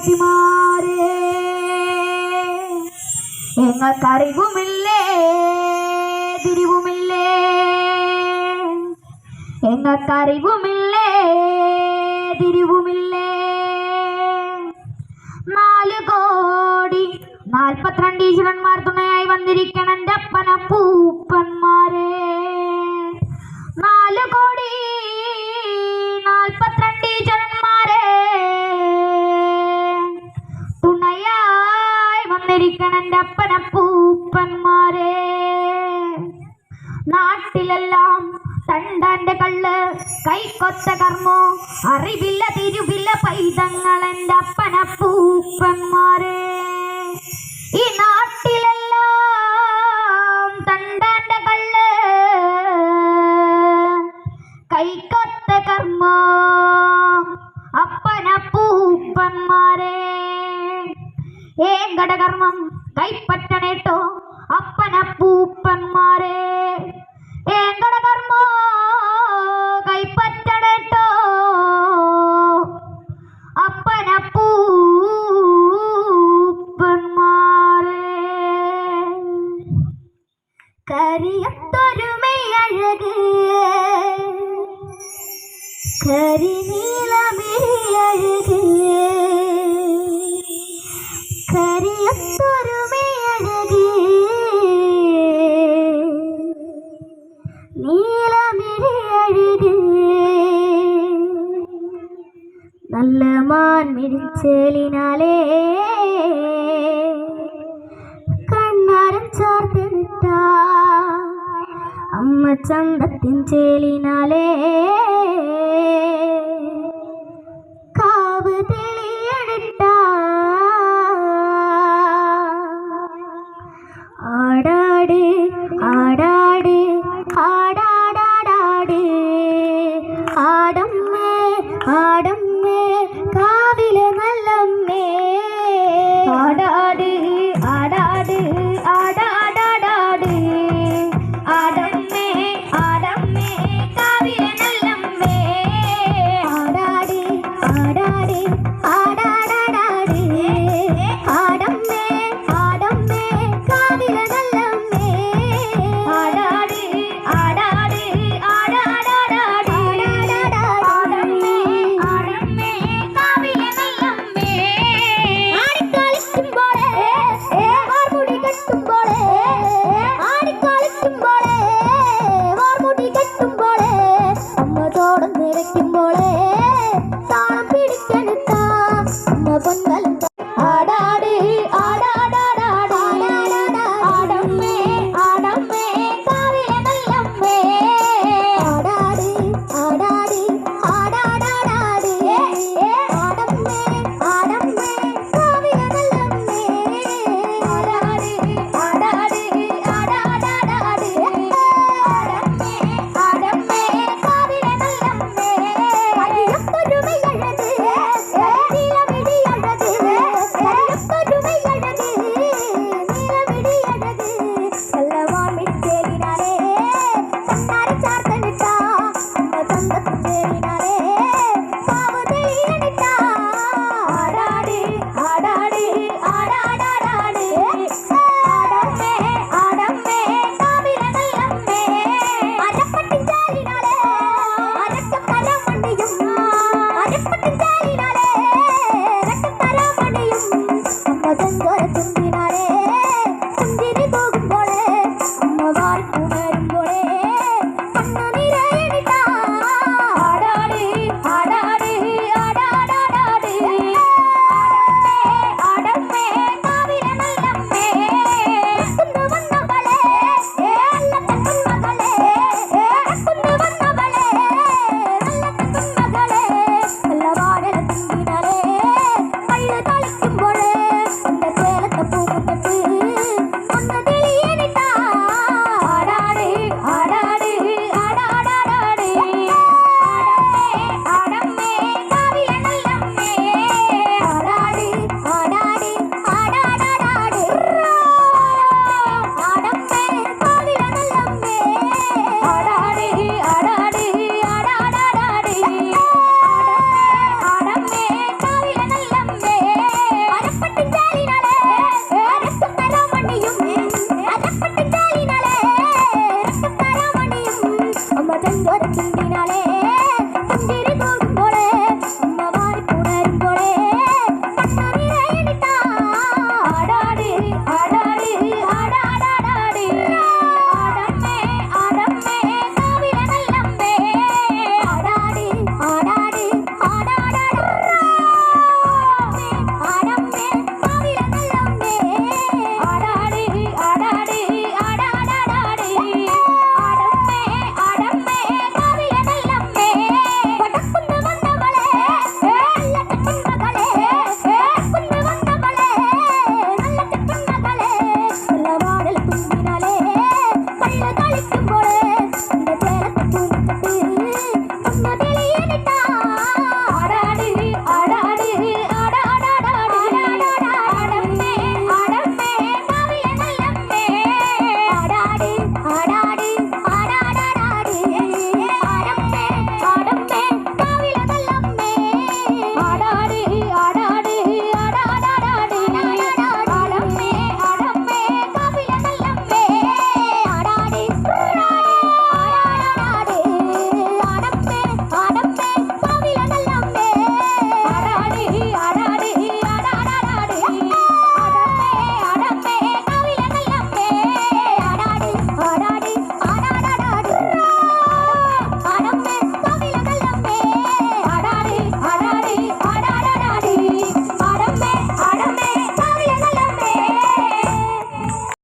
ചേച്ചിമാരെ എങ്ങൾക്കറിവുമില്ലേ തിരിവുമില്ലേ എങ്ങൾക്കറിവുമില്ലേ തിരിവുമില്ലേ 4 കോടി 42 ഈശ്വരന്മാർ തുണയായി വന്നിരിക്കണം എൻ്റെ അപ്പനപ്പൂപ്പന്മാരെ 4 കോടി 42 ഈശ്വരന്മാരെ തുണയായി വന്നിരിക്കണം എൻ്റെ അപ്പനപ്പൂപ്പന്മാരെ നാട്ടിലെല്ലാം തണ്ടാന്റെ കള്ള് കൈക്കൊത്ത കർമ്മോ അറിവില്ല തിരുവില്ല പൈതങ്ങൾ എൻ്റെ അപ്പനപ്പൂപ്പന്മാരെ ഈ നാട്ടിലെല്ലാം തണ്ടാന്റെ കള്ള് കൈക്കൊത്ത കർമ്മോ അപ്പനപ്പൂപ്പന്മാരെ ഏങ്കടകർമ്മം കൈപ്പറ്റണേട്ടോ അപ്പനപ്പൂപ്പന്മാരെ ഏങ്കടകർമ്മോ കൈപ്പറ്റണേട്ടോ അപ്പനപ്പൂപ്പന്മാരെ കരിയത്തൊരുമയഴക് കരിനീലമിഴിയഴക് കരിയത്തൊരുമയഴക് നീലമിഴിയഴക് നല്ല മാൻ മിഴിച്ചേലിനാലേ കണ്ണാരം ചാർത്തിട്ട അമ്മ ചന്തത്തിൻ ചേലിനാലേ കാവ് തെളിയെടുത്ത ആടാട് ആടാട് ആടാടാടാട് ആടമ്മേ ആടമ്മേ കാവിലെ നല്ലമ്മേ ആടാട് ആടാട് ആടാടാടാട് ആടമ്മേ ആടമ്മേ കാവിലെ നല്ലമ്മേ ആടാട് ആടാട് ആടാടാടാട് ആടമ്മേ ആടമ്മേ കാവിലെ നല്ലമ്മേ ആടാട് ആടാട് ആടാടാടാട് ആടമ്മേ ആടമ്മേ കാവിലെ നല്ലമ്മേ ആടിക്കളിക്കുമ്പോളേ വാർമുടി കെട്ടുമ്പോളേ ആടിക്കളിക്കുമ്പോളേ വാർമുടി കെട്ടുമ്പോളേ അമ്മ തോടും നിറയ്ക്കുമ്പോളേ താളം പിടിക്കെടുത്ത അമ്മ പൊന്നലും ആടാട് ആടാടാടാട് ആടമ്മേ ആടമ്മേ കാവിലെ നല്ലമ്മേ ആടാട് ആടാട് ആടാടാടാട് ആടമ്മേ ആടമ്മേ കാവിലെ നല്ലമ്മേ ആടാട് ആടാട് ആടാടാടാട് ആടമ്മേ ആടമ്മേ കാവിലെ നല്ലമ്മേ ചെഞ്ചോരത്തിൻ പിന്നാലെ